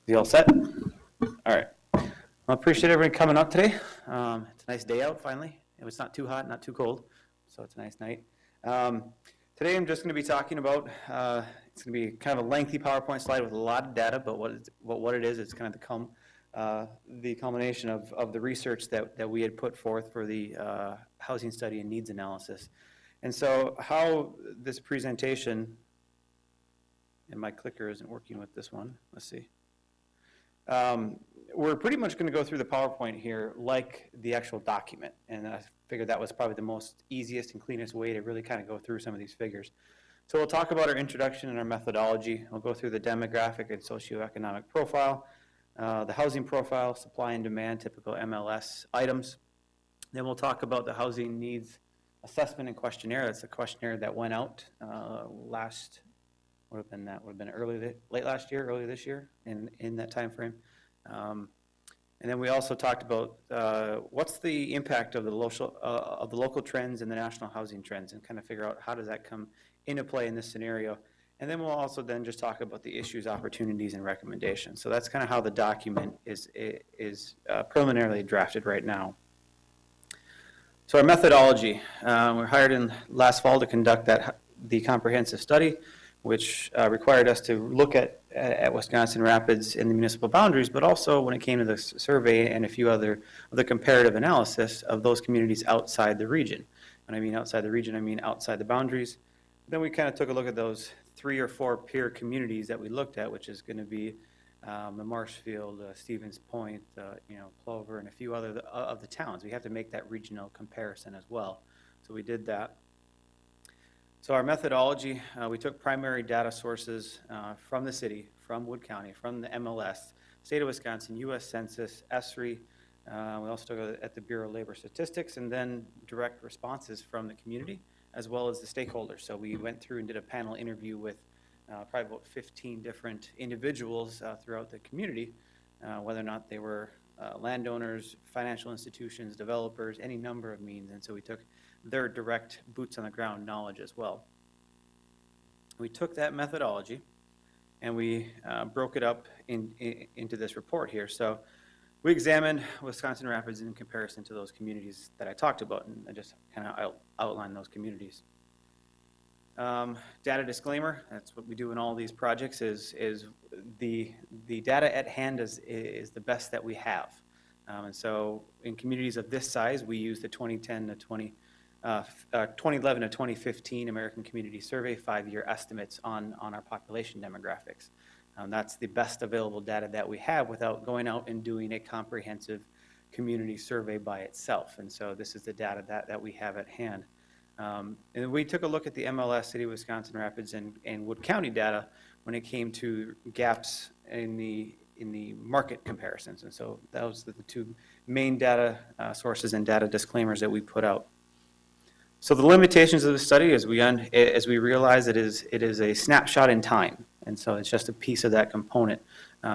You all set? All right. Well, I appreciate everyone coming up today. It's a nice day out finally. It's not too hot, not too cold, so it's a nice night. Today I'm just going to be talking about, it's going to be kind of a lengthy PowerPoint slide with a lot of data, but what it is, it's kind of the culmination of the research that we had put forth for the housing study and needs analysis. And so how this presentation, and my clicker isn't working with this one, let's see. We're pretty much going to go through the PowerPoint here like the actual document, and I figured that was probably the most easiest and cleanest way to really kind of go through some of these figures. So we'll talk about our introduction and our methodology. We'll go through the demographic and socioeconomic profile, the housing profile, supply and demand, typical MLS items. Then we'll talk about the housing needs assessment and questionnaire. That's the questionnaire that went out would have been late last year, early this year, in that time frame. And then we also talked about what's the impact of the local trends and the national housing trends, and kind of figure out how does that come into play in this scenario. And then we'll also then just talk about the issues, opportunities, and recommendations. So that's kind of how the document is preliminarily drafted right now. So our methodology, we're hired in last fall to conduct the comprehensive study, which required us to look at Wisconsin Rapids and the municipal boundaries, but also when it came to the survey and a few other of the comparative analysis of those communities outside the region. When I mean outside the region, I mean outside the boundaries. Then we kind of took a look at those 3 or 4 peer communities that we looked at, which is going to be the Marshfield, Stevens Point, Plover, and a few other of the towns. We have to make that regional comparison as well. So we did that. So our methodology, we took primary data sources from the city, from Wood County, from the MLS, State of Wisconsin, U.S. Census, ESRI. We also took it at the Bureau of Labor Statistics, and then direct responses from the community, as well as the stakeholders. So we went through and did a panel interview with probably about 15 different individuals throughout the community, whether or not they were landowners, financial institutions, developers, any number of means. And so we took their direct boots on the ground knowledge as well. We took that methodology and we broke it up into this report here. So we examined Wisconsin Rapids in comparison to those communities that I talked about, and I just kind of outlined those communities. Data disclaimer, that's what we do in all these projects, is the data at hand is the best that we have. And so in communities of this size, we use the 2011 to 2015 American Community Survey 5-year estimates on our population demographics. That's the best available data that we have without going out and doing a comprehensive community survey by itself. And so this is the data that we have at hand. And we took a look at the MLS, City of Wisconsin Rapids, and Wood County data when it came to gaps in the market comparisons. And so those are the 2 main data sources and data disclaimers that we put out. So the limitations of the study, as we realize, it is a snapshot in time, and so it's just a piece of that component.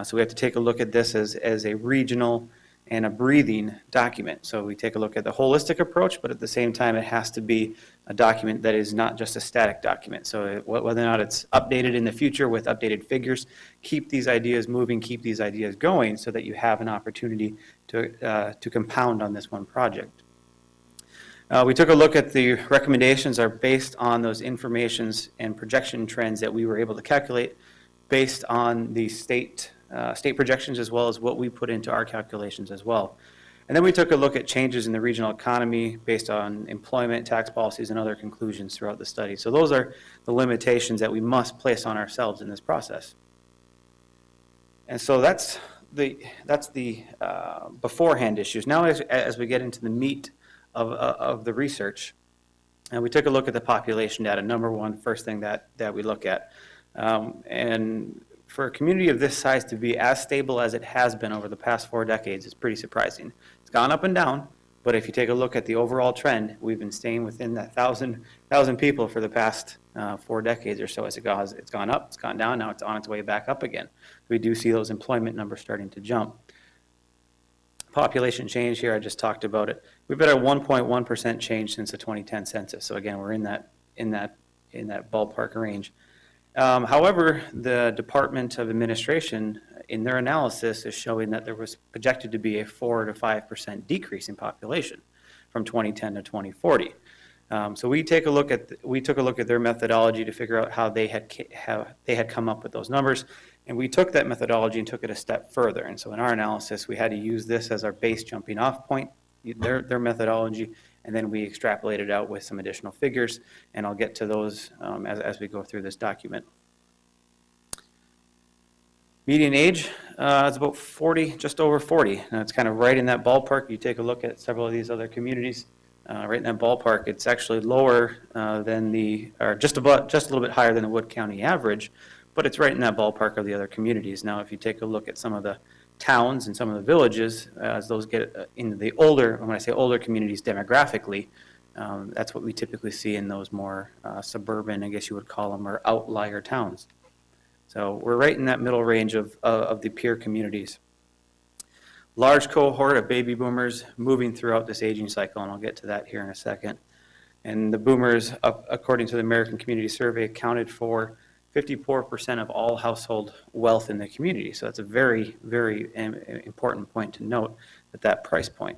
So we have to take a look at this as a regional and a breathing document. So we take a look at the holistic approach, but at the same time, it has to be a document that is not just a static document. So whether or not it's updated in the future with updated figures, keep these ideas moving, keep these ideas going, so that you have an opportunity to compound on this one project. We took a look at the recommendations are based on those informations and projection trends that we were able to calculate based on the state projections, as well as what we put into our calculations as well. And then we took a look at changes in the regional economy based on employment, tax policies, and other conclusions throughout the study. So those are the limitations that we must place on ourselves in this process. And so that's the beforehand issues. Now as we get into the meat of the research, and we took a look at the population data, number one, first thing that we look at. And for a community of this size to be as stable as it has been over the past 4 decades is pretty surprising. It's gone up and down, but if you take a look at the overall trend, we've been staying within that 1,000 people for the past 4 decades or so. As it's gone up, it's gone down, now it's on its way back up again. We do see those employment numbers starting to jump. Population change here, I just talked about it. We've had a 1.1% change since the 2010 census. So again, we're in that ballpark range. However, the Department of Administration in their analysis is showing that there was projected to be a 4 to 5% decrease in population from 2010 to 2040. So we took a look at their methodology to figure out how they had come up with those numbers, and we took that methodology and took it a step further. And so in our analysis, we had to use this as our base jumping off point, their methodology, and then we extrapolated out with some additional figures, and I'll get to those as we go through this document. Median age is about 40, just over 40. Now it's kind of right in that ballpark. You take a look at several of these other communities, right in that ballpark. It's actually lower than or just a little bit higher than the Wood County average, but it's right in that ballpark of the other communities. Now, if you take a look at some of the towns and some of the villages, as those get into the older, when I say older communities demographically, that's what we typically see in those more suburban, I guess you would call them, or outlier towns. So we're right in that middle range of the peer communities. Large cohort of baby boomers moving throughout this aging cycle, and I'll get to that here in a second. And the boomers, according to the American Community Survey, accounted for 54% of all household wealth in the community. So that's a very, very important point to note at that price point.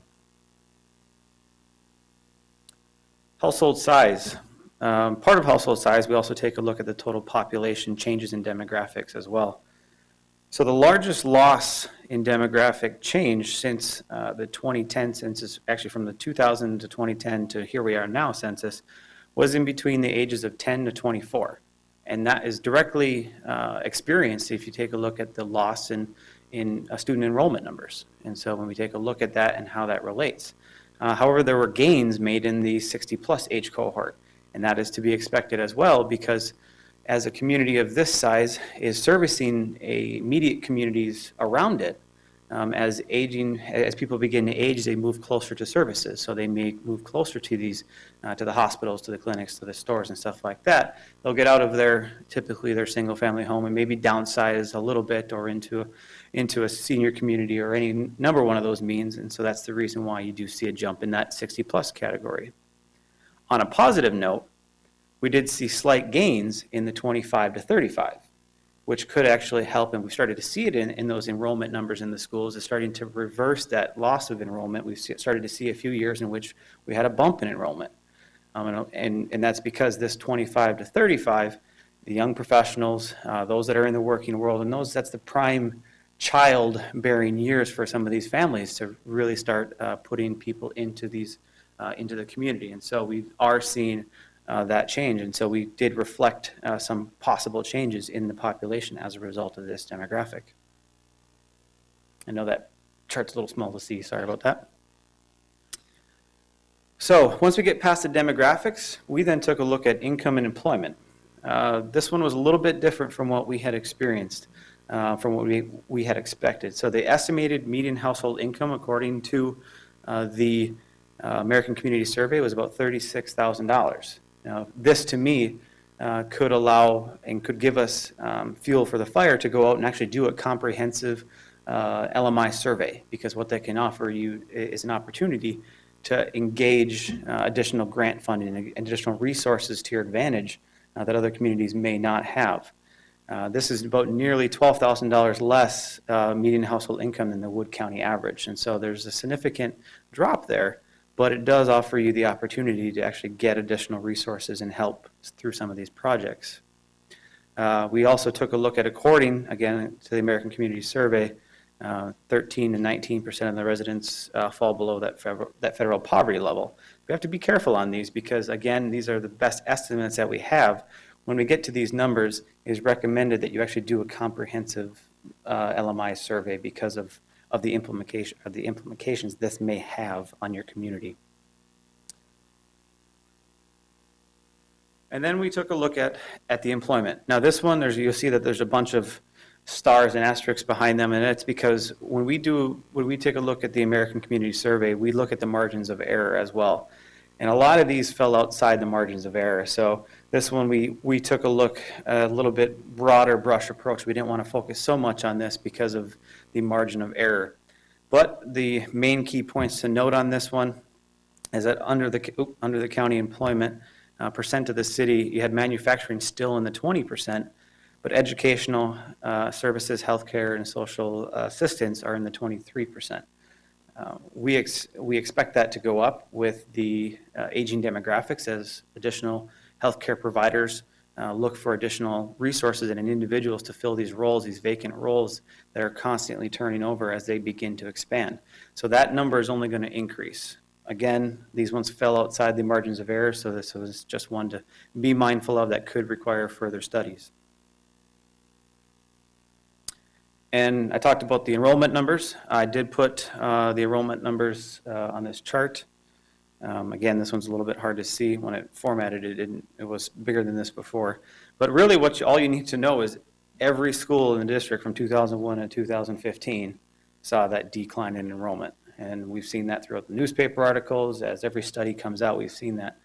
Household size. Part of household size, we also take a look at the total population changes in demographics as well. So the largest loss in demographic change since the 2010 census, actually from the 2000 to 2010 to here we are now census, was in between the ages of 10 to 24. And that is directly experienced if you take a look at the loss in student enrollment numbers. And so when we take a look at that and how that relates. However, there were gains made in the 60-plus age cohort. And that is to be expected as well, because as a community of this size is servicing immediate communities around it, as people begin to age, they move closer to services. So they may move closer to these, to the hospitals, to the clinics, to the stores and stuff like that. They'll get out of typically their single family home and maybe downsize a little bit or into a senior community or any number one of those means. And so that's the reason why you do see a jump in that 60-plus category. On a positive note, we did see slight gains in the 25 to 35, which could actually help, and we started to see it in those enrollment numbers in the schools, is starting to reverse that loss of enrollment. We've started to see a few years in which we had a bump in enrollment. And that's because this 25 to 35, the young professionals, those that are in the working world, and that's the prime child-bearing years for some of these families to really start putting people into the community. And so we are seeing that change. And so we did reflect some possible changes in the population as a result of this demographic. I know that chart's a little small to see, sorry about that. So once we get past the demographics, we then took a look at income and employment. This one was a little bit different from what we had experienced, from what we had expected. So the estimated median household income, according to the American Community Survey, was about $36,000. Now, this to me could allow and could give us fuel for the fire to go out and actually do a comprehensive LMI survey, because what that can offer you is an opportunity to engage additional grant funding and additional resources to your advantage that other communities may not have. This is about nearly $12,000 less median household income than the Wood County average. And so there's a significant drop there, but it does offer you the opportunity to actually get additional resources and help through some of these projects. We also took a look at, according, again, to the American Community Survey, 13 to 19% of the residents fall below that federal poverty level. We have to be careful on these because, again, these are the best estimates that we have. When we get to these numbers, it is recommended that you actually do a comprehensive LMI survey because of the implications this may have on your community. And then we took a look at the employment. Now this one, you'll see that there's a bunch of stars and asterisks behind them, and that's because when we take a look at the American Community Survey, we look at the margins of error as well. And a lot of these fell outside the margins of error. So this one, we took a look at a little bit broader brush approach. We didn't want to focus so much on this because of the margin of error. But the main key points to note on this one is that under the county employment percent of the city, you had manufacturing still in the 20%, but educational services, healthcare, and social assistance are in the 23%. We expect that to go up with the aging demographics as additional healthcare providers look for additional resources and individuals to fill these roles, these vacant roles that are constantly turning over as they begin to expand. So that number is only going to increase. Again, these ones fell outside the margins of error, so this was just one to be mindful of that could require further studies. And I talked about the enrollment numbers. I did put the enrollment numbers on this chart. Again, this one's a little bit hard to see. When it formatted it, it was bigger than this before. But really all you need to know is every school in the district from 2001 to 2015 saw that decline in enrollment. And we've seen that throughout the newspaper articles. As every study comes out, we've seen that.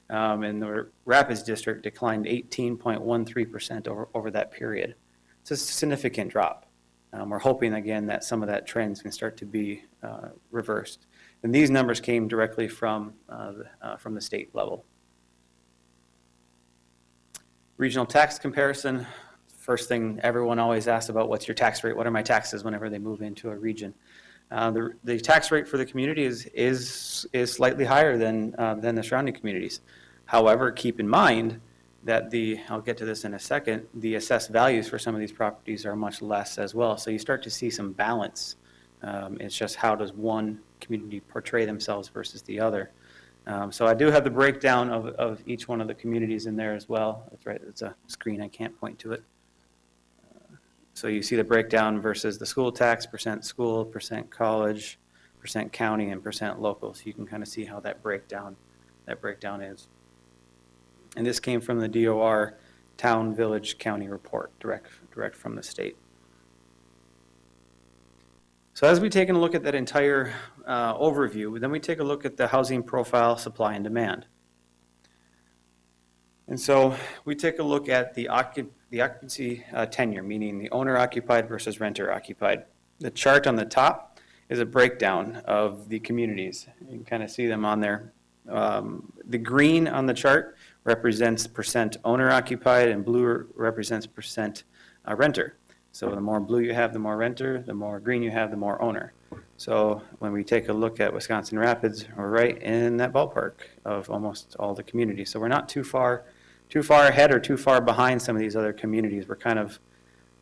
And the Rapids district declined 18.13% over that period. It's a significant drop. We're hoping, again, that some of that trends can start to be reversed. And these numbers came directly from the state level. Regional tax comparison. First thing everyone always asks about, what's your tax rate? What are my taxes whenever they move into a region? The tax rate for the community is slightly higher than the surrounding communities. However, keep in mind that I'll get to this in a second, the assessed values for some of these properties are much less as well. So you start to see some balance. It's just how does one community portray themselves versus the other. So I do have the breakdown of each one of the communities in there as well. That's right, it's a screen, I can't point to it. So you see the breakdown versus the school tax, percent school, percent college, percent county, and percent local. So you can kind of see how that breakdown is. And this came from the DOR Town, Village, County report, direct from the state. So as we take a look at that entire overview, then we take a look at the housing profile, supply and demand. And so we take a look at the occupancy tenure, meaning the owner-occupied versus renter-occupied. The chart on the top is a breakdown of the communities. You can kind of see them on there. The green on the chart represents percent owner-occupied, and blue represents percent renter. So the more blue you have, the more renter, the more green you have, the more owner. So when we take a look at Wisconsin Rapids, we're right in that ballpark of almost all the communities. So we're not too far ahead or too far behind some of these other communities. We're kind of,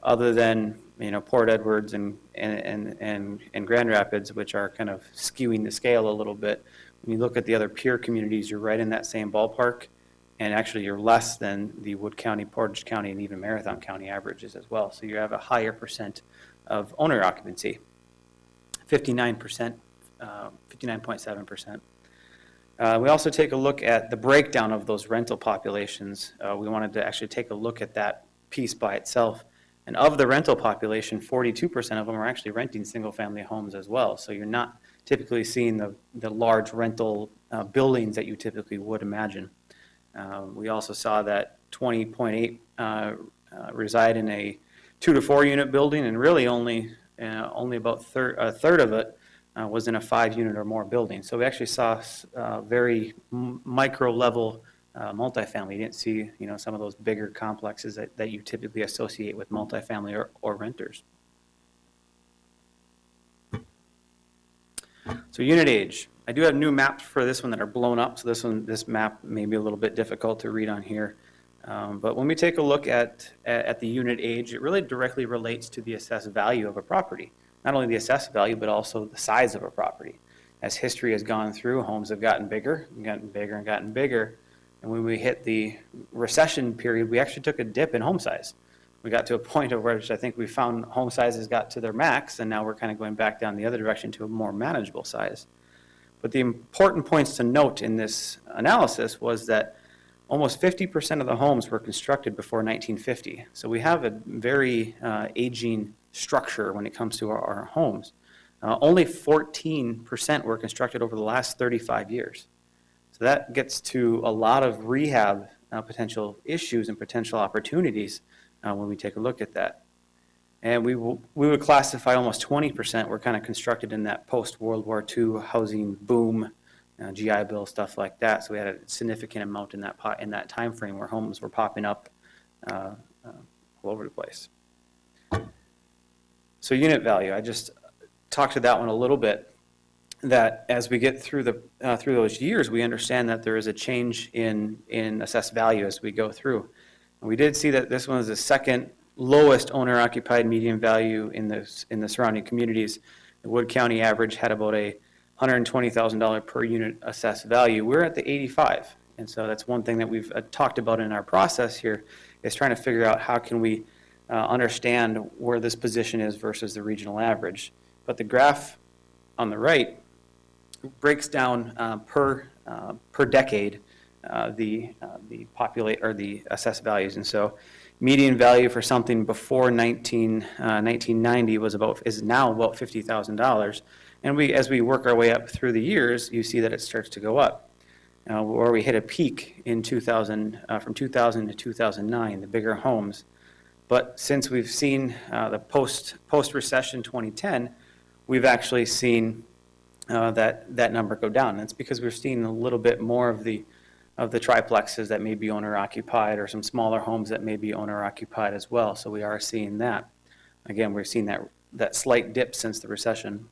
other than Port Edwards and Grand Rapids, which are kind of skewing the scale a little bit. When you look at the other peer communities, you're right in that same ballpark, and actually you're less than the Wood County, Portage County, and even Marathon County averages as well. So you have a higher percent of owner occupancy, 59%, 59.7%. We also take a look at the breakdown of those rental populations. We wanted to actually take a look at that piece by itself. And of the rental population, 42% of them are actually renting single-family homes as well. So you're not typically seeing the large rental buildings that you typically would imagine. We also saw that 20.8 reside in a 2 to 4 unit building, and really only about a third of it was in a 5 unit or more building. So we actually saw very micro level multifamily. You didn't see some of those bigger complexes that you typically associate with multifamily or renters. So unit age. I do have new maps for this one that are blown up, so this map may be a little bit difficult to read on here. But when we take a look at the unit age, it really directly relates to the assessed value of a property. Not only the assessed value, but also the size of a property. As history has gone through, homes have gotten bigger, and gotten bigger, and gotten bigger. And when we hit the recession period, we actually took a dip in home size. We got to a point of which I think we found home sizes got to their max, and now we're kind of going back down the other direction to a more manageable size. But the important points to note in this analysis was that almost 50% of the homes were constructed before 1950. So we have a very aging structure when it comes to our homes. Only 14% were constructed over the last 35 years. So that gets to a lot of rehab potential issues and potential opportunities when we take a look at that. And we would classify almost 20% were kind of constructed in that post-World War II housing boom, GI Bill, stuff like that. So we had a significant amount in that time frame where homes were popping up all over the place. So unit value, I just talked to that one a little bit, that as we get through through those years, we understand that there is a change in assessed value as we go through. And we did see that this one is the second lowest owner-occupied median value in the surrounding communities. The Wood County average had about a $120,000 per unit assessed value. We're at the 85, and so that's one thing that we've talked about in our process here, is trying to figure out how can we understand where this position is versus the regional average. But the graph on the right breaks down per decade the assessed values, and so median value for something before 1990 is now about $50,000, and as we work our way up through the years, you see that it starts to go up. Where we hit a peak in 2000, from 2000 to 2009, the bigger homes. But since we've seen the post-recession 2010, we've actually seen that number go down. That's because we're seeing a little bit more of the triplexes that may be owner-occupied, or some smaller homes that may be owner-occupied as well. So we are seeing that. Again, we're seeing that slight dip since the recession.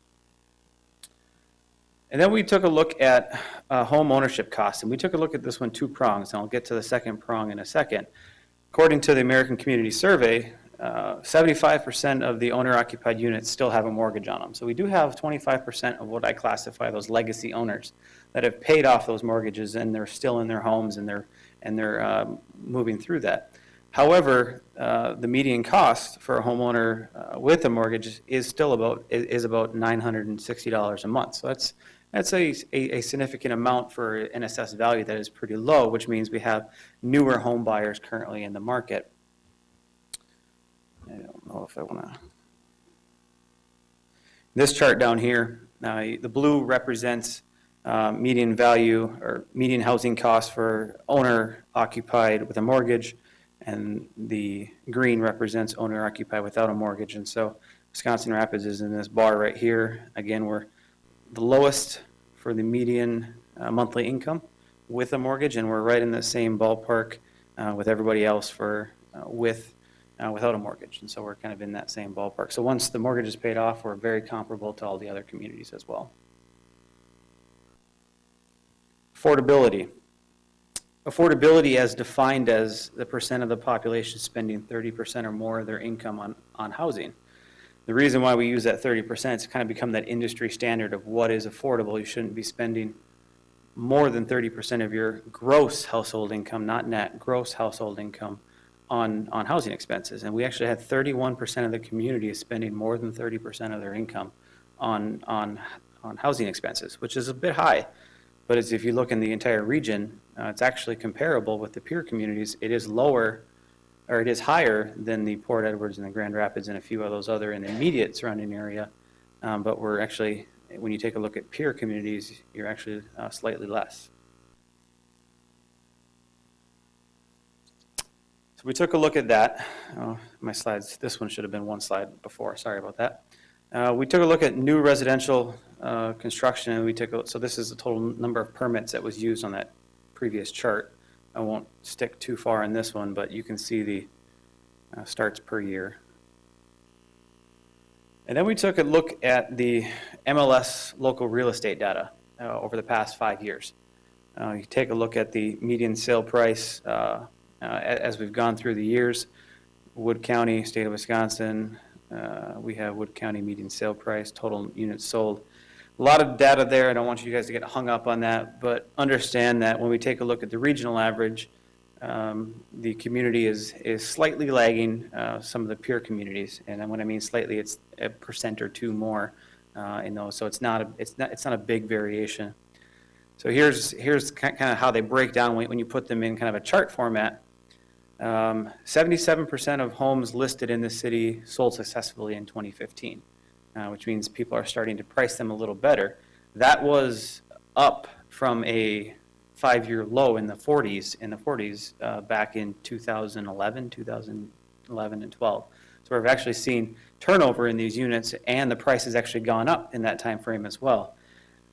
And then we took a look at home ownership costs, and we took a look at this one two prongs, and I'll get to the second prong in a second. According to the American Community Survey, 75% of the owner-occupied units still have a mortgage on them. So we do have 25% of what I classify those legacy owners that have paid off those mortgages, and they're still in their homes, and they're moving through that. However, the median cost for a homeowner with a mortgage is still about $960 a month. So that's a significant amount for an assessed value that is pretty low, which means we have newer home buyers currently in the market. I don't know if I want to. This chart down here, the blue represents median value or median housing costs for owner occupied with a mortgage, and the green represents owner occupied without a mortgage. And so Wisconsin Rapids is in this bar right here. Again, we're the lowest for the median monthly income with a mortgage, and we're right in the same ballpark with everybody else for without a mortgage. And so we're kind of in that same ballpark. So once the mortgage is paid off, we're very comparable to all the other communities as well. Affordability. Affordability, as defined as the percent of the population spending 30% or more of their income on housing. The reason why we use that 30% is to kind of become that industry standard of what is affordable. You shouldn't be spending more than 30% of your gross household income, not net, gross household income on housing expenses. And we actually had 31% of the community spending more than 30% of their income on housing expenses, which is a bit high. But if you look in the entire region, it's actually comparable with the peer communities. It is lower, or it is higher than the Port Edwards and the Grand Rapids and a few of those other in the immediate surrounding area. But we're actually, when you take a look at peer communities, you're actually slightly less. So we took a look at that. Oh, my slides, this one should have been one slide before, sorry about that. We took a look at new residential construction, and so this is the total number of permits that was used on that previous chart. I won't stick too far in this one, but you can see the starts per year. And then we took a look at the MLS local real estate data over the past 5 years. You take a look at the median sale price as we've gone through the years. Wood County, state of Wisconsin, we have Wood County median sale price, total units sold. A lot of data there. I don't want you guys to get hung up on that, but understand that when we take a look at the regional average, the community is slightly lagging some of the peer communities. And when I mean slightly, it's a % or two more in those. So it's not a big variation. So here's kind of how they break down when you put them in kind of a chart format. 77% of homes listed in the city sold successfully in 2015. Which means people are starting to price them a little better. That was up from a 5-year low in the 40s back in 2011 and 12. So we've actually seen turnover in these units, and the price has actually gone up in that time frame as well.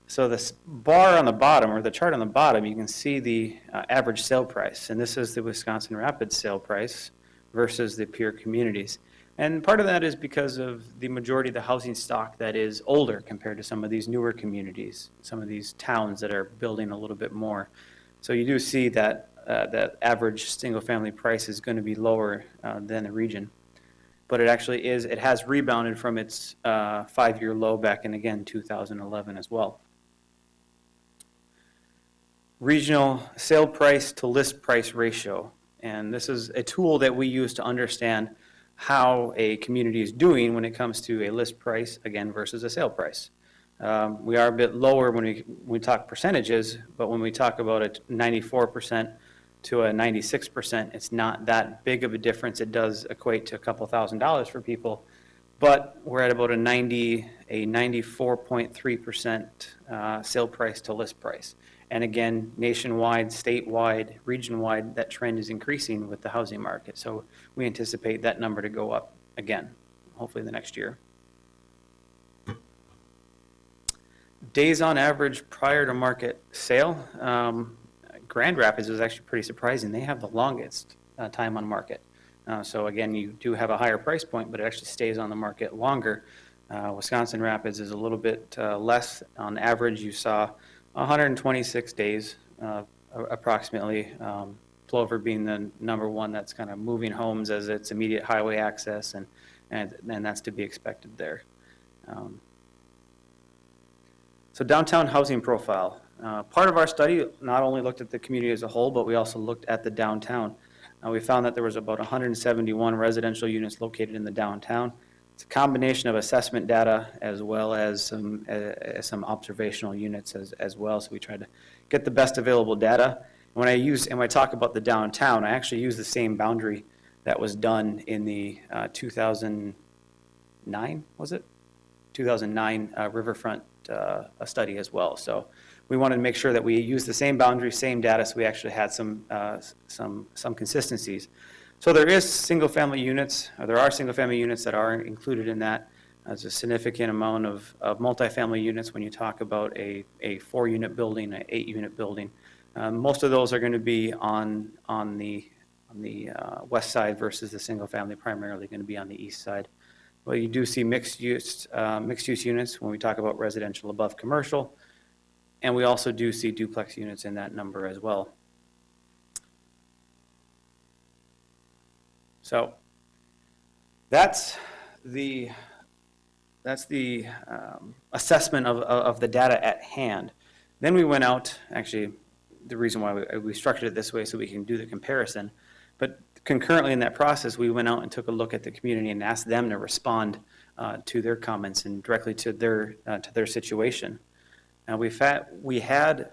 So this bar on the bottom, or the chart on the bottom, you can see the average sale price, and this is the Wisconsin Rapids sale price versus the peer communities. And part of that is because of the majority of the housing stock that is older compared to some of these newer communities, some of these towns that are building a little bit more. So you do see that that average single-family price is going to be lower than the region. But it actually is, it has rebounded from its 5-year low back in, again, 2011 as well. Regional sale price to list price ratio. And this is a tool that we use to understand how a community is doing when it comes to a list price, again, versus a sale price. We are a bit lower when we talk percentages, but when we talk about a 94% to a 96%, it's not that big of a difference. It does equate to a couple $1,000s for people, but we're at about a 94.3% sale price to list price. And again, nationwide, statewide, region-wide, that trend is increasing with the housing market. So we anticipate that number to go up again, hopefully the next year. Days on average prior to market sale. Grand Rapids is actually pretty surprising. They have the longest time on market. So again, you do have a higher price point, but it actually stays on the market longer. Wisconsin Rapids is a little bit less. On average, you saw 126 days approximately. Plover being the number one that's kind of moving homes as its immediate highway access, and that's to be expected there. So downtown housing profile. Part of our study not only looked at the community as a whole, but we also looked at the downtown. We found that there was about 171 residential units located in the downtown. It's a combination of assessment data as well as some observational units as well. So we tried to get the best available data. When I talk about the downtown, I actually use the same boundary that was done in the 2009, was it? 2009 riverfront study as well. So we wanted to make sure that we use the same boundary, same data, so we actually had some consistencies. So there are single-family units that are included in that. There's a significant amount of multifamily units when you talk about a 4-unit building, an 8-unit building. Most of those are going to be on the west side versus the single-family primarily going to be on the east side. Well, you do see mixed-use units when we talk about residential above commercial, and we also do see duplex units in that number as well. So that's the assessment of the data at hand. Then we went out, actually, the reason why we structured it this way so we can do the comparison, but concurrently in that process, we went out and took a look at the community and asked them to respond to their comments and directly to their situation. Now we had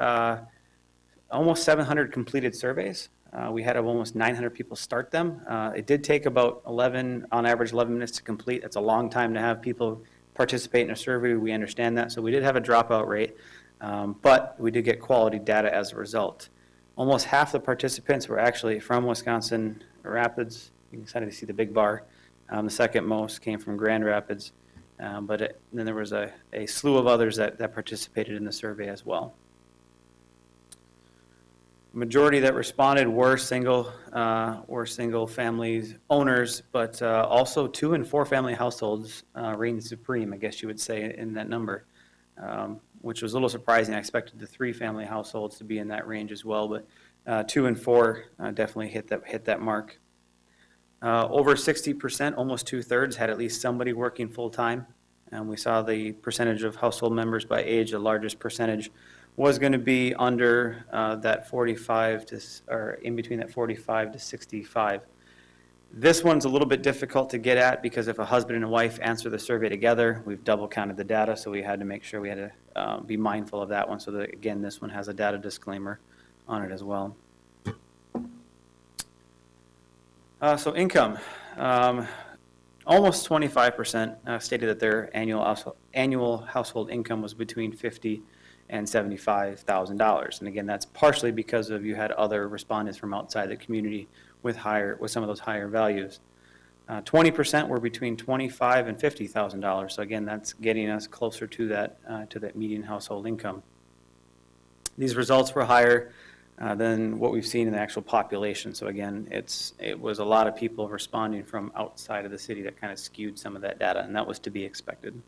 almost 700 completed surveys. We had almost 900 people start them. It did take about on average 11 minutes to complete. That's a long time to have people participate in a survey. We understand that. So we did have a dropout rate, but we did get quality data as a result. Almost half the participants were actually from Wisconsin Rapids. You can kind of see the big bar. The second most came from Grand Rapids. Then there was a slew of others that participated in the survey as well. Majority that responded were single family owners, but also 2- and 4-family households reigned supreme, I guess you would say, in that number, which was a little surprising. I expected the 3-family households to be in that range as well, but 2 and 4 definitely hit that mark. Over 60%, almost 2/3, had at least somebody working full-time. And we saw the percentage of household members by age, the largest percentage was going to be under that 45 or in between that 45 to 65. This one's a little bit difficult to get at because if a husband and a wife answer the survey together, we've double counted the data, so we had to make sure we had to be mindful of that one. So that, again, this one has a data disclaimer on it as well. So income, almost 25% stated that their annual household income was between $50,000 and $75,000. And again, that's partially because you had other respondents from outside the community with some of those higher values. 20% were between $25,000 and $50,000. So again, that's getting us closer to that median household income. These results were higher than what we've seen in the actual population. So again, it was a lot of people responding from outside of the city that kind of skewed some of that data, and that was to be expected.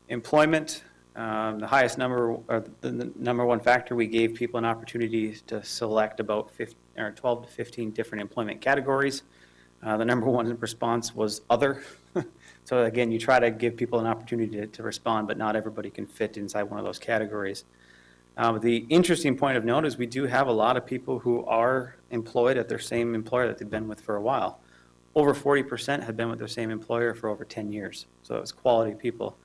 Employment, the highest number, or the number one factor, we gave people an opportunity to select about 12 to 15 different employment categories. The number one response was other. So again, you try to give people an opportunity to respond, but not everybody can fit inside one of those categories. The interesting point of note is we do have a lot of people who are employed at their same employer that they've been with for a while. Over 40% have been with their same employer for over 10 years. So it's quality people.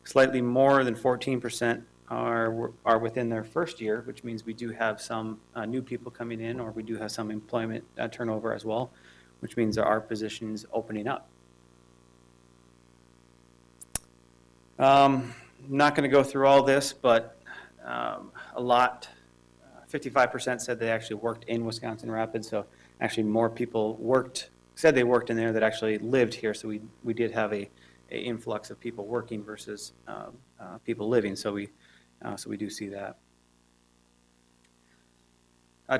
Slightly more than 14% are within their first year, which means we do have some new people coming in, or we do have some employment turnover as well, which means there are positions opening up. Not going to go through all this, but a lot, 55% said they actually worked in Wisconsin Rapids, so actually more people said they worked in there that actually lived here, so we did have a influx of people working versus people living, so we do see that.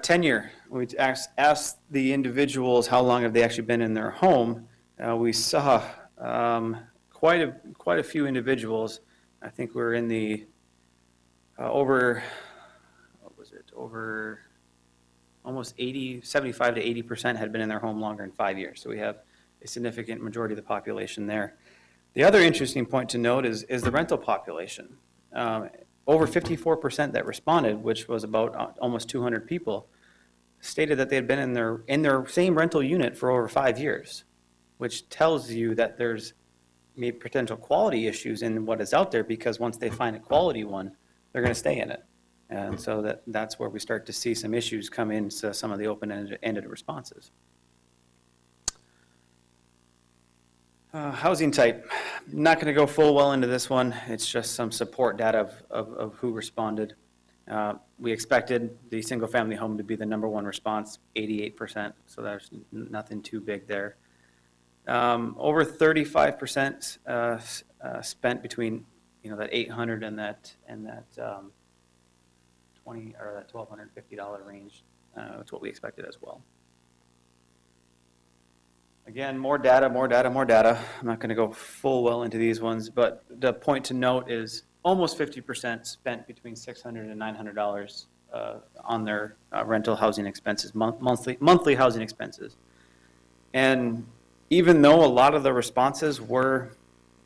Tenure, we asked the individuals how long have they actually been in their home. We saw quite a few individuals. I think we're in the over almost 75 to 80% had been in their home longer than 5 years. So we have a significant majority of the population there. The other interesting point to note is the rental population. Over 54% that responded, which was about almost 200 people, stated that they had been in their same rental unit for over 5 years, which tells you that there's maybe potential quality issues in what is out there, because once they find a quality one, they're going to stay in it. And so that's where we start to see some issues come into some of the open-ended responses. Housing type. Not going to go full well into this one. It's just some support data of who responded. We expected the single-family home to be the number one response, 88%, so there's nothing too big there. Over 35% spent between that $800 and that $1,250 range. That's what we expected as well. Again, more data. I'm not going to go full well into these ones, but the point to note is almost 50% spent between $600 and $900 on their rental housing expenses, monthly housing expenses. And even though a lot of the responses were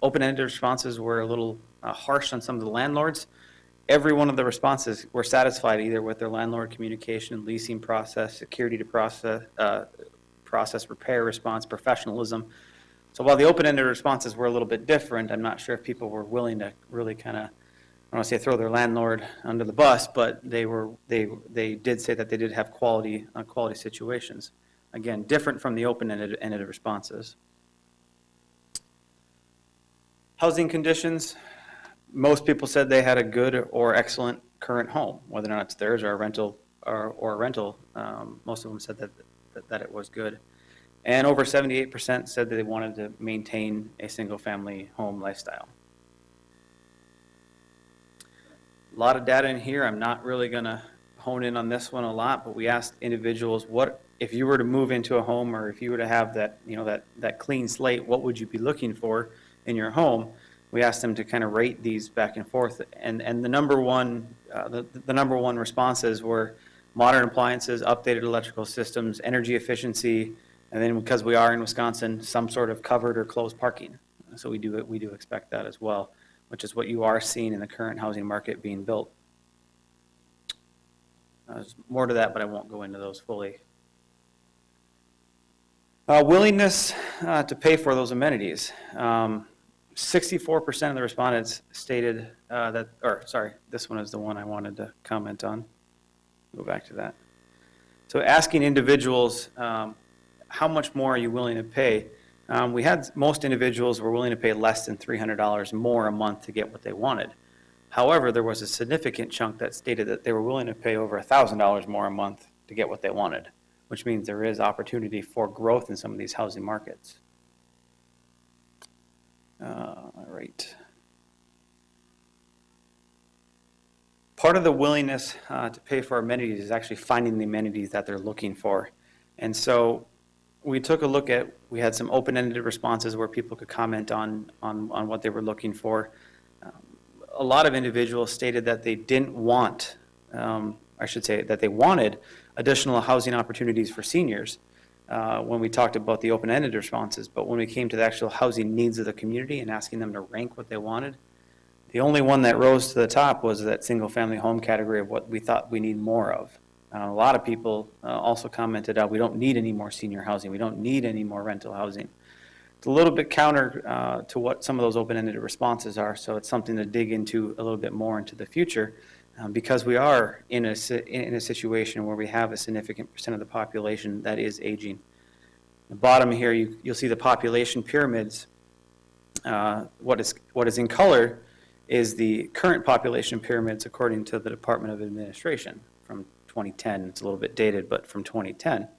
open-ended responses were a little harsh on some of the landlords, every one of the responses were satisfied either with their landlord communication, leasing process, security to process repair response, professionalism. So while the open-ended responses were a little bit different, I'm not sure if people were willing to really kind of, I don't want to say throw their landlord under the bus, but they did say that they did have quality situations. Again, different from the open-ended responses. Housing conditions, most people said they had a good or excellent current home, whether or not it's theirs or a rental. Most of them said that it was good. And over 78% said that they wanted to maintain a single-family home lifestyle. A lot of data in here. I'm not really going to hone in on this one a lot, but we asked individuals, what if you were to move into a home, or if you were to have that that clean slate, what would you be looking for in your home? We asked them to kind of rate these back and forth, and the number one responses were modern appliances, updated electrical systems, energy efficiency, and then because we are in Wisconsin, some sort of covered or closed parking. So we do expect that as well, which is what you are seeing in the current housing market being built. There's more to that, but I won't go into those fully. Willingness to pay for those amenities. 64% of the respondents stated this one is the one I wanted to comment on. Go back to that. So asking individuals, how much more are you willing to pay? We had most individuals were willing to pay less than $300 more a month to get what they wanted. However, there was a significant chunk that stated that they were willing to pay over $1,000 more a month to get what they wanted, which means there is opportunity for growth in some of these housing markets. All right. part of the willingness to pay for amenities is actually finding the amenities that they're looking for. And so we took a look at, we had some open-ended responses where people could comment on what they were looking for. A lot of individuals stated that they didn't want, I should say, that they wanted additional housing opportunities for seniors when we talked about the open-ended responses. But when we came to the actual housing needs of the community and asking them to rank what they wanted, the only one that rose to the top was that single-family home category of what we thought we need more of. A lot of people also commented out, we don't need any more senior housing. We don't need any more rental housing. It's a little bit counter to what some of those open-ended responses are, so it's something to dig into a little bit more into the future because we are in a situation where we have a significant percent of the population that is aging. The bottom here, you'll see the population pyramids. What is in color is the current population pyramids according to the Department of Administration from 2010. It's a little bit dated, but from 2010.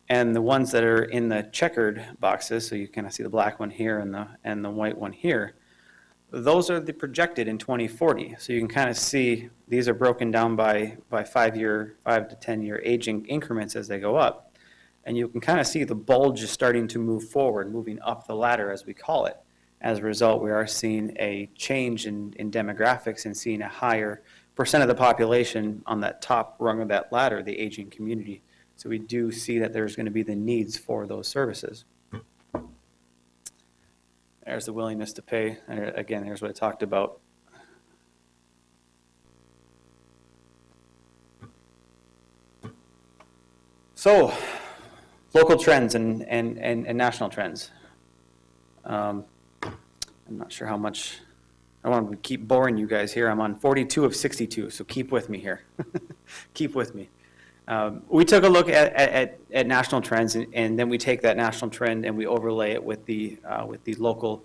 And the ones that are in the checkered boxes, so you kind of see the black one here and the white one here, those are the projected in 2040. So you can kind of see these are broken down by 5 to 10 year aging increments as they go up. And you can kind of see the bulge is starting to move forward, moving up the ladder as we call it. As a result, we are seeing a change in demographics and seeing a higher percent of the population on that top rung of that ladder, the aging community. So we do see that there's going to be the needs for those services. There's the willingness to pay. Again, there's what I talked about. So, local trends and national trends. I'm not sure how much, I want to keep boring you guys here. I'm on 42 of 62, so keep with me here. Keep with me. We took a look at national trends, and then we take that national trend and we overlay it with the local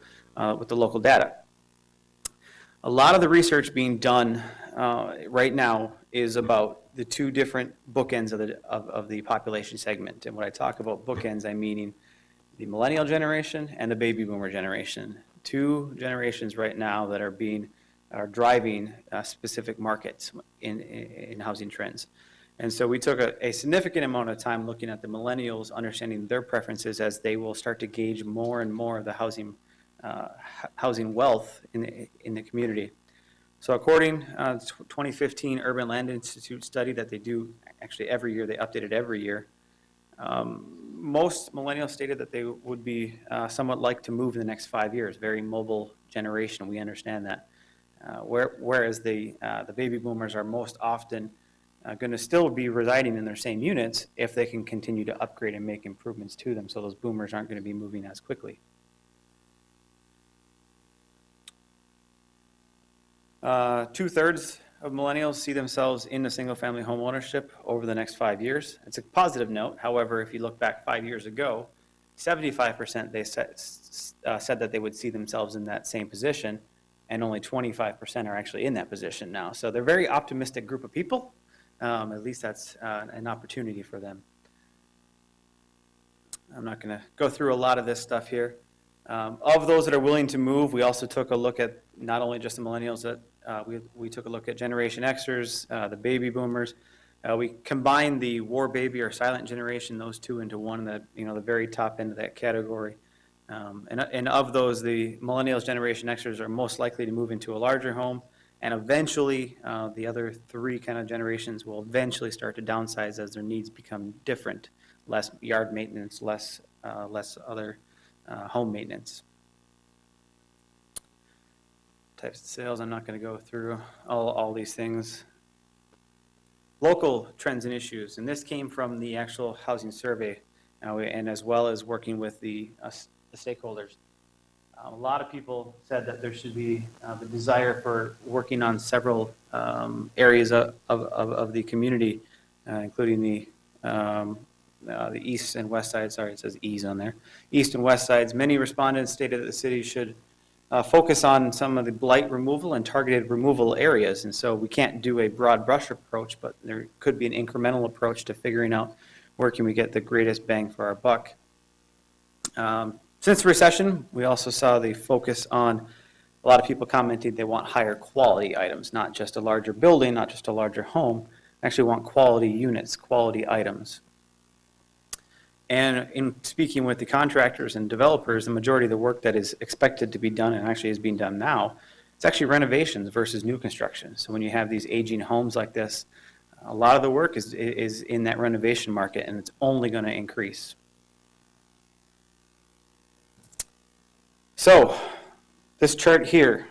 data. A lot of the research being done right now is about the two different bookends of the population segment. And when I talk about bookends, I'm meaning the millennial generation and the baby boomer generation. Two generations right now that are driving specific markets in housing trends. And so we took a significant amount of time looking at the millennials, understanding their preferences as they will start to gauge more and more of the housing wealth in the community. So according to 2015 Urban Land Institute study that they do actually every year, they update it every year, most millennials stated that they would be somewhat like to move in the next 5 years. Very mobile generation, we understand that. Whereas the baby boomers are most often going to still be residing in their same units if they can continue to upgrade and make improvements to them, so those boomers aren't going to be moving as quickly. 2/3 of millennials see themselves in the single-family home ownership over the next 5 years. It's a positive note. However, if you look back 5 years ago, 75% they said that they would see themselves in that same position, and only 25% are actually in that position now. So they're a very optimistic group of people. At least that's an opportunity for them. I'm not going to go through a lot of this stuff here. Of those that are willing to move, we also took a look at not only just the millennials, we took a look at Generation Xers, the baby boomers. We combined the war baby or silent generation, those two into one, the very top end of that category. And of those, the millennials, Generation Xers are most likely to move into a larger home. And eventually, the other three kind of generations will eventually start to downsize as their needs become different. Less yard maintenance, less other home maintenance. Types of sales, I'm not going to go through all these things. Local trends and issues, and this came from the actual housing survey, and as well as working with the stakeholders. A lot of people said that there should be the desire for working on several areas of the community, including the east and west side. Sorry, it says ease on there. East and west sides. Many respondents stated that the city should focus on some of the blight removal and targeted removal areas. And so we can't do a broad brush approach, but there could be an incremental approach to figuring out where can we get the greatest bang for our buck. Since the recession, we also saw the focus on a lot of people commented they want higher quality items, not just a larger building, not just a larger home, actually want quality units, quality items. And in speaking with the contractors and developers, the majority of the work that is expected to be done and actually is being done now, it's actually renovations versus new construction. So when you have these aging homes like this, a lot of the work is in that renovation market, and it's only going to increase. So this chart here,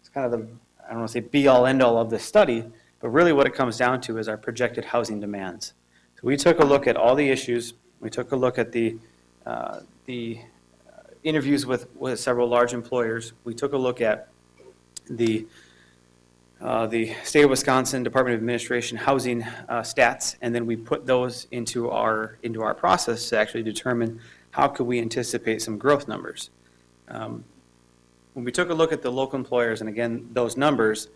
it's kind of the, I don't want to say be-all, end-all of this study, but really what it comes down to is our projected housing demands. So we took a look at all the issues. We took a look at the interviews with several large employers. We took a look at the State of Wisconsin Department of Administration housing stats, and then we put those into our process to actually determine how could we anticipate some growth numbers. When we took a look at the local employers, and again, those numbers,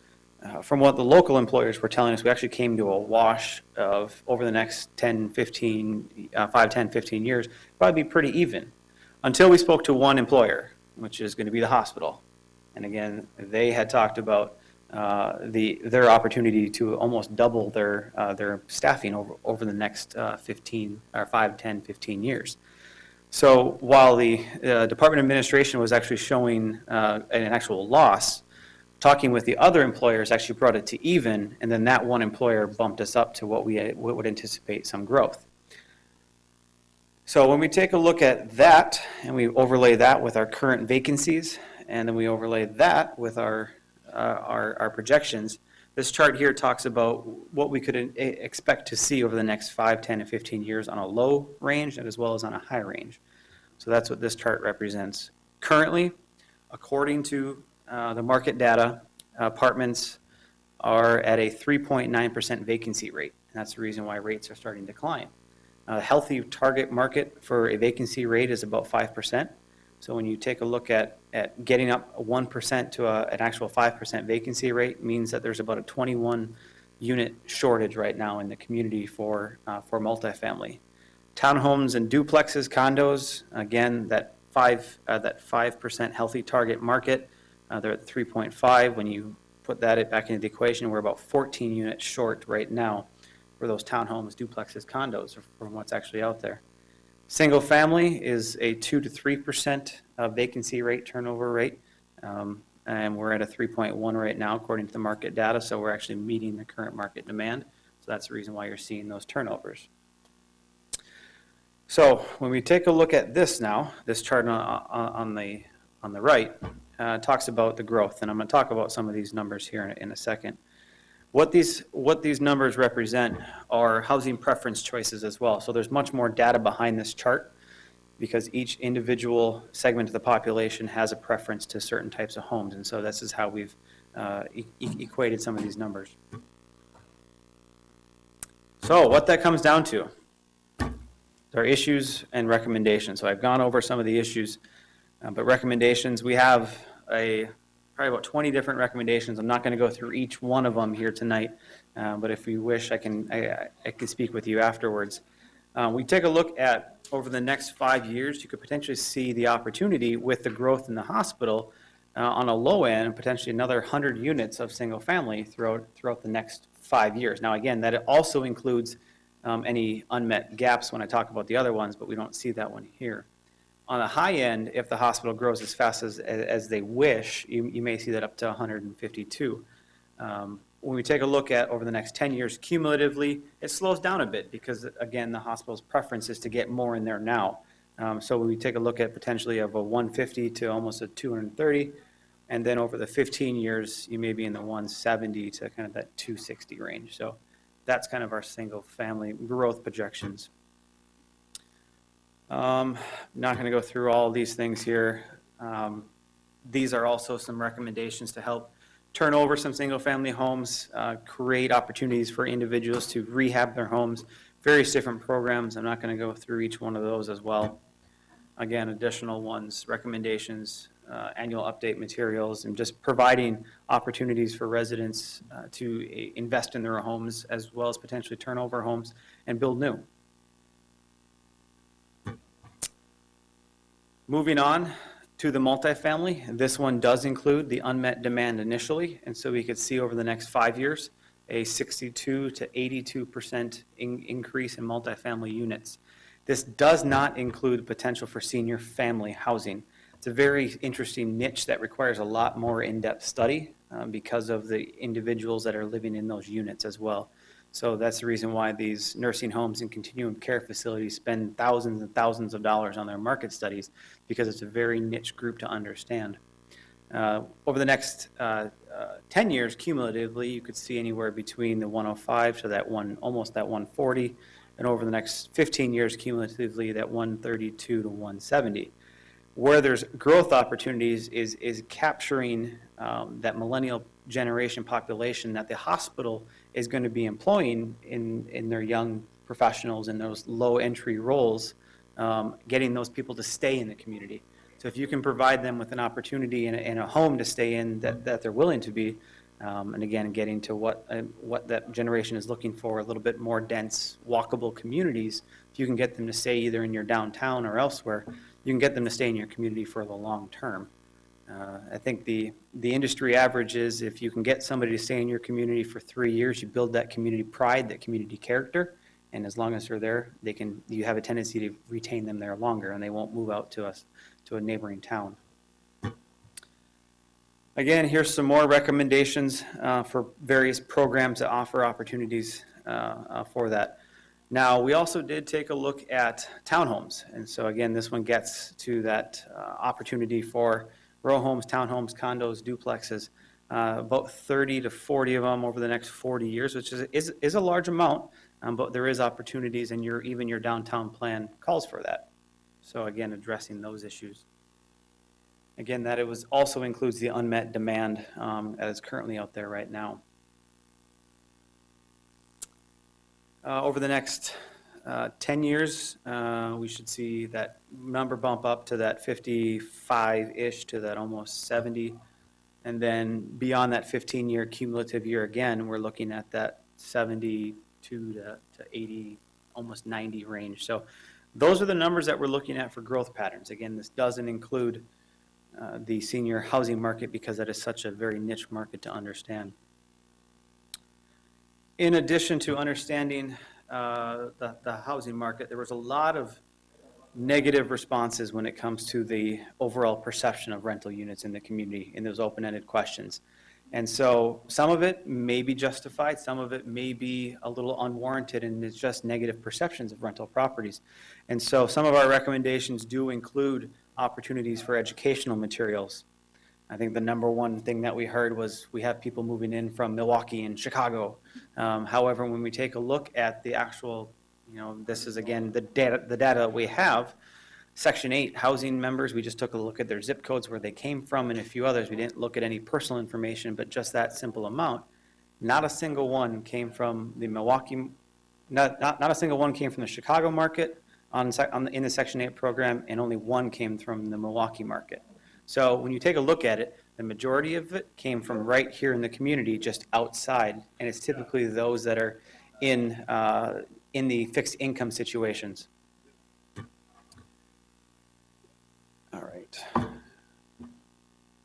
from what the local employers were telling us, we actually came to a wash of over the next 5, 10, 15 years, probably be pretty even, until we spoke to one employer, which is going to be the hospital. And again, they had talked about their opportunity to almost double their staffing over the next 5, 10, 15 years. So while the Department of Administration was actually showing an actual loss, talking with the other employers actually brought it to even, and then that one employer bumped us up to what would anticipate some growth. So when we take a look at that, and we overlay that with our current vacancies, and then we overlay that with our projections, this chart here talks about what we could expect to see over the next 5, 10, and 15 years on a low range and as well as on a high range. So that's what this chart represents. Currently, according to the market data, apartments are at a 3.9% vacancy rate. And that's the reason why rates are starting to decline. A healthy target market for a vacancy rate is about 5%. So when you take a look at getting up 1% to an actual 5% vacancy rate, means that there's about a 21 unit shortage right now in the community for multifamily. Townhomes and duplexes, condos, again, that 5% healthy target market, they're at 3.5. When you put that back into the equation, we're about 14 units short right now for those townhomes, duplexes, condos, from what's actually out there. Single family is a 2 to 3% vacancy rate, turnover rate, and we're at a 3.1 right now according to the market data, so we're actually meeting the current market demand. So that's the reason why you're seeing those turnovers. So when we take a look at this now, this chart on the right talks about the growth, and I'm going to talk about some of these numbers here in a second. What these numbers represent are housing preference choices as well. So there's much more data behind this chart because each individual segment of the population has a preference to certain types of homes. And so this is how we've equated some of these numbers. So what that comes down to are issues and recommendations. So I've gone over some of the issues, but recommendations, we have probably about 20 different recommendations. I'm not going to go through each one of them here tonight, but if you wish, I can speak with you afterwards. We take a look at over the next 5 years, you could potentially see the opportunity with the growth in the hospital on a low end, potentially another 100 units of single family throughout the next 5 years. Now again, that also includes any unmet gaps when I talk about the other ones, but we don't see that one here. On the high end, if the hospital grows as fast as they wish, you may see that up to 152. When we take a look at over the next 10 years cumulatively, it slows down a bit because, again, the hospital's preference is to get more in there now. So when we take a look at potentially of a 150 to almost a 230, and then over the 15 years, you may be in the 170 to kind of that 260 range. So that's kind of our single family growth projections. Not going to go through all these things here. These are also some recommendations to help turn over some single-family homes, create opportunities for individuals to rehab their homes, various different programs. I'm not going to go through each one of those as well. Again, additional ones, recommendations, annual update materials, and just providing opportunities for residents to invest in their homes as well as potentially turn over homes and build new. Moving on to the multifamily. This one does include the unmet demand initially, and so we could see over the next 5 years a 62 to 82% increase in multifamily units. This does not include potential for senior family housing. It's a very interesting niche that requires a lot more in-depth study because of the individuals that are living in those units as well. So that's the reason why these nursing homes and continuum care facilities spend thousands and thousands of dollars on their market studies, because it's a very niche group to understand. Over the next 10 years cumulatively, you could see anywhere between the 105 to that almost that 140, and over the next 15 years cumulatively, that 132 to 170. Where there's growth opportunities is capturing that millennial generation population that the hospital is going to be employing in their young professionals in those low entry roles, getting those people to stay in the community. So if you can provide them with an opportunity and a home to stay in that they're willing to be, and again, getting to what that generation is looking for, a little bit more dense, walkable communities, if you can get them to stay either in your downtown or elsewhere, you can get them to stay in your community for the long term. I think the industry average is, if you can get somebody to stay in your community for 3 years, you build that community pride, that community character, and as long as they're there, you have a tendency to retain them there longer, and they won't move out to a neighboring town. Again, here's some more recommendations for various programs that offer opportunities for that. Now, we also did take a look at townhomes, and so again, this one gets to that opportunity for row homes, townhomes, condos, duplexes, about 30 to 40 of them over the next 40 years, which is a large amount, but there is opportunities, and even your downtown plan calls for that. So again, addressing those issues. Again, that also includes the unmet demand that is currently out there right now. Over the next 10 years, we should see that number bump up to that 55-ish to that almost 70. And then beyond that 15-year cumulative year again, we're looking at that 72 to 80, almost 90 range. So those are the numbers that we're looking at for growth patterns. Again, this doesn't include the senior housing market, because that is such a very niche market to understand. In addition to understanding the housing market, there was a lot of negative responses when it comes to the overall perception of rental units in the community in those open-ended questions. And so some of it may be justified, some of it may be a little unwarranted, and it's just negative perceptions of rental properties. And so some of our recommendations do include opportunities for educational materials. I think the number one thing that we heard was we have people moving in from Milwaukee and Chicago. However, when we take a look at the actual, this is again the data we have, Section 8 housing members, we just took a look at their zip codes, where they came from, and a few others. We didn't look at any personal information, but just that simple amount. Not a single one came from the Milwaukee, not a single one came from the Chicago market in the Section 8 program, and only one came from the Milwaukee market. So when you take a look at it, the majority of it came from right here in the community, just outside, and it's typically those that are in the fixed income situations. All right.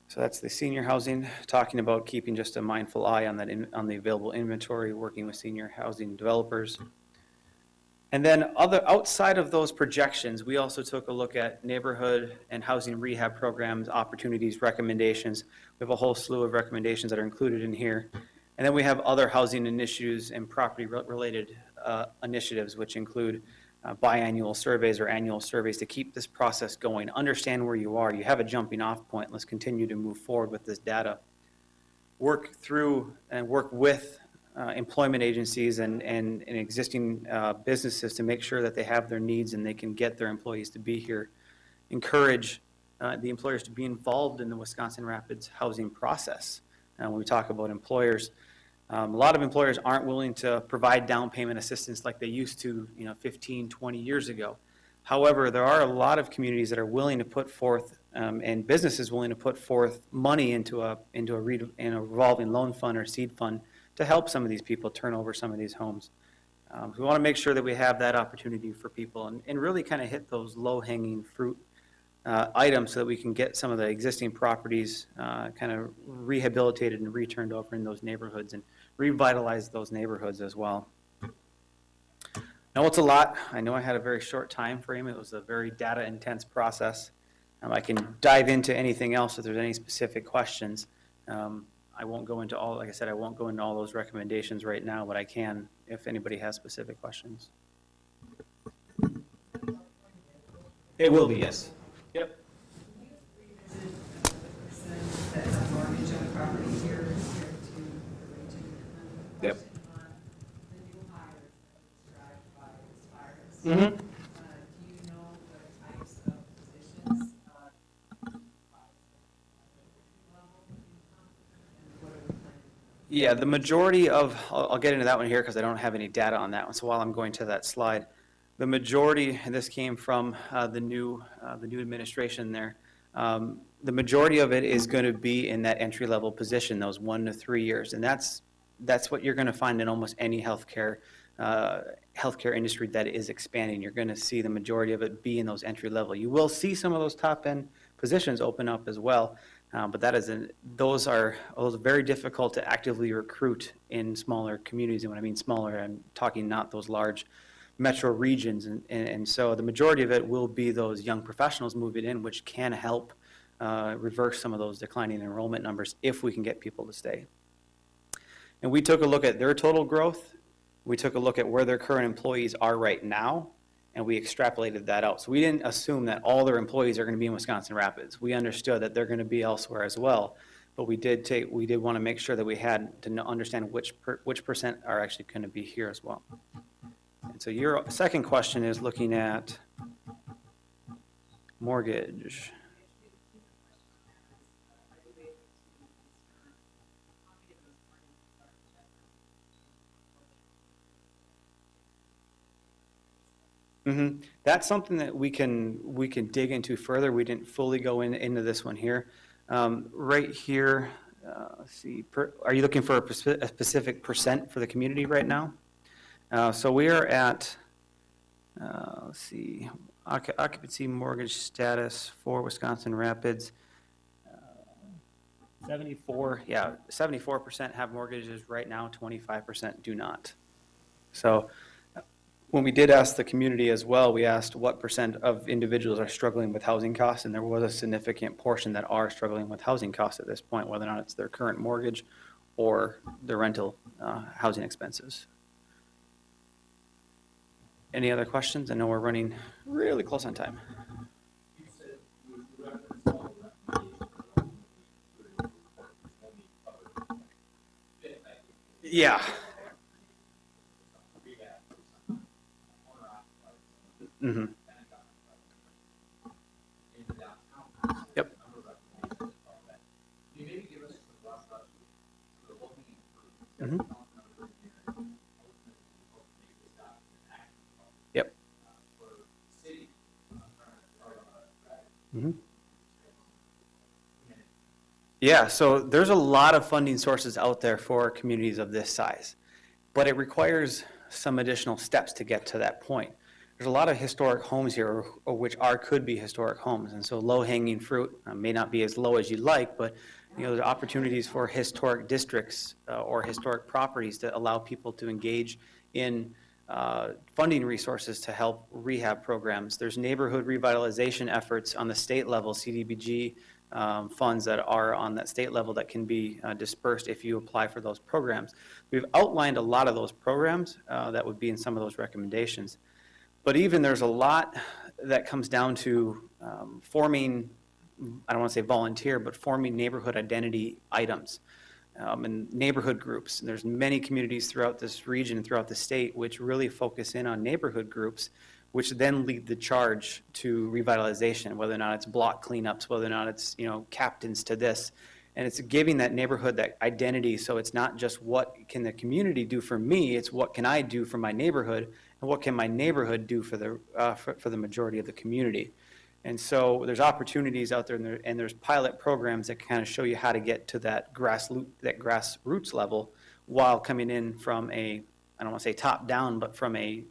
So that's the senior housing, talking about keeping just a mindful eye on that on the available inventory, working with senior housing developers. And then outside of those projections, we also took a look at neighborhood and housing rehab programs, opportunities, recommendations. We have a whole slew of recommendations that are included in here. And then we have other housing initiatives and property-related initiatives, which include biannual surveys or annual surveys to keep this process going. Understand where you are. You have a jumping off point. Let's continue to move forward with this data. Work through and work with employment agencies and existing businesses to make sure that they have their needs and they can get their employees to be here. Encourage the employers to be involved in the Wisconsin Rapids housing process. When we talk about employers, a lot of employers aren't willing to provide down payment assistance like they used to 15, 20 years ago. However, there are a lot of communities that are willing to put forth and businesses willing to put forth money into a revolving loan fund or seed fund to help some of these people turn over some of these homes. We want to make sure that we have that opportunity for people and really kind of hit those low-hanging fruit items so that we can get some of the existing properties kind of rehabilitated and returned over in those neighborhoods and revitalize those neighborhoods as well. Now, it's a lot. I know I had a very short time frame. It was a very data-intense process. I can dive into anything else if there's any specific questions. I won't go into all, like I said, I won't go into all those recommendations right now, but I can if anybody has specific questions. It will be, yes. Yep. Yep. Mm-hmm. Do you know what types of positions? Yeah, the majority of, I'll get into that one here because I don't have any data on that one. So while I'm going to that slide, the majority, and this came from the new administration there, the majority of it is going to be in that entry-level position, those 1 to 3 years, and that's what you're going to find in almost any healthcare industry that is expanding. You're going to see the majority of it be in those entry level. You will see some of those top-end positions open up as well, but those are very difficult to actively recruit in smaller communities. And when I mean smaller, I'm talking not those large metro regions. And so the majority of it will be those young professionals moving in, which can help reverse some of those declining enrollment numbers if we can get people to stay. And we took a look at their total growth. We took a look at where their current employees are right now, and we extrapolated that out. So we didn't assume that all their employees are going to be in Wisconsin Rapids. We understood that they're going to be elsewhere as well, but we did want to make sure that we had to understand which percent are actually going to be here as well. And so your second question is looking at mortgage. Mm-hmm. That's something that we can dig into further. We didn't fully go into this one here. Right here, let's see. Are you looking for a specific percent for the community right now? So we are at, let's see, occupancy mortgage status for Wisconsin Rapids. 74% have mortgages right now. 25% do not. So when we did ask the community as well, we asked what percent of individuals are struggling with housing costs, and there was a significant portion that are struggling with housing costs at this point, whether or not it's their current mortgage or their rental housing expenses. Any other questions? I know we're running really close on time. Yeah. Mm-hmm. Yep. Mm-hmm. Yep. Mm-hmm. Yeah, so there's a lot of funding sources out there for communities of this size, but it requires some additional steps to get to that point. There's a lot of historic homes here, or which could be historic homes, and so low-hanging fruit may not be as low as you'd like, but there's opportunities for historic districts or historic properties to allow people to engage in funding resources to help rehab programs. There's neighborhood revitalization efforts on the state level, CDBG funds that are on that state level that can be dispersed if you apply for those programs. We've outlined a lot of those programs that would be in some of those recommendations. But even there's a lot that comes down to forming, I don't want to say volunteer, but forming neighborhood identity items and neighborhood groups. And there's many communities throughout this region, throughout the state, which really focus in on neighborhood groups, which then lead the charge to revitalization, whether or not it's block cleanups, whether or not it's captains to this. And it's giving that neighborhood that identity, so it's not just what can the community do for me, it's what can I do for my neighborhood, and what can my neighborhood do for the majority of the community. And so there's opportunities out there, and there's pilot programs that kind of show you how to get to that grassroots level while coming in from a, I don't want to say top down, but from a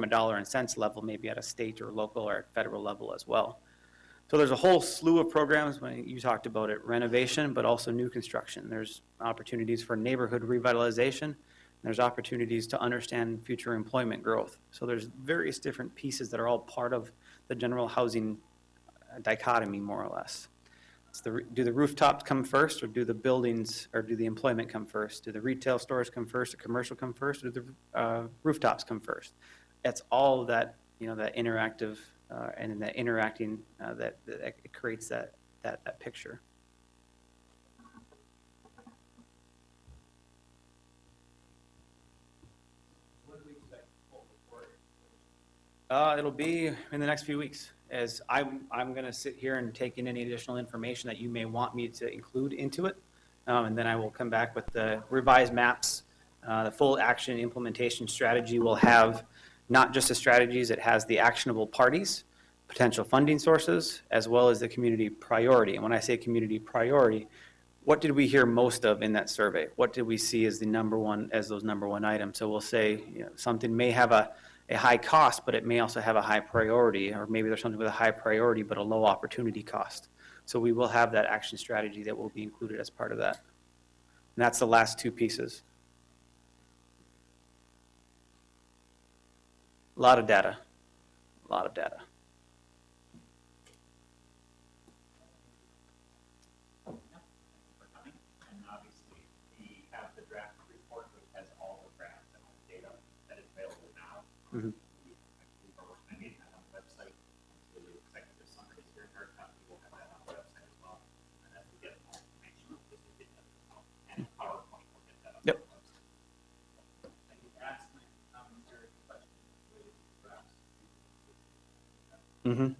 dollar and cents level, maybe at a state or local or federal level as well. So there's a whole slew of programs, when you talked about it, renovation, but also new construction. There's opportunities for neighborhood revitalization. There's opportunities to understand future employment growth. So there's various different pieces that are all part of the general housing dichotomy, more or less. Do the rooftops come first, or do the buildings, or do the employment come first? Do the retail stores come first, or commercial come first, or do the rooftops come first? It's all that, that interactive and that interacting that it creates that picture. When do we expect full report? It'll be in the next few weeks, as I'm going to sit here and take in any additional information that you may want me to include into it. And then I will come back with the revised maps. The full action implementation strategy will have not just the strategies, it has the actionable parties, potential funding sources, as well as the community priority. And when I say community priority, what did we hear most of in that survey? What did we see as those number one items? So we'll say, something may have a high cost, but it may also have a high priority, or maybe there's something with a high priority but a low opportunity cost. So we will have that action strategy that will be included as part of that. And that's the last two pieces. A lot of data, a lot of data. For coming, and obviously we have the draft report which has all the graphs and all the data that is available now. Mhm. We are working on getting that on the website. So the executive summary is here in hard copy. We'll have that on the website as well. And as we get more information, we'll just get that as well. And PowerPoint, we'll get that on Yep. the website. Thank you for asking. Comments or questions related to the graphs? Mm-hmm.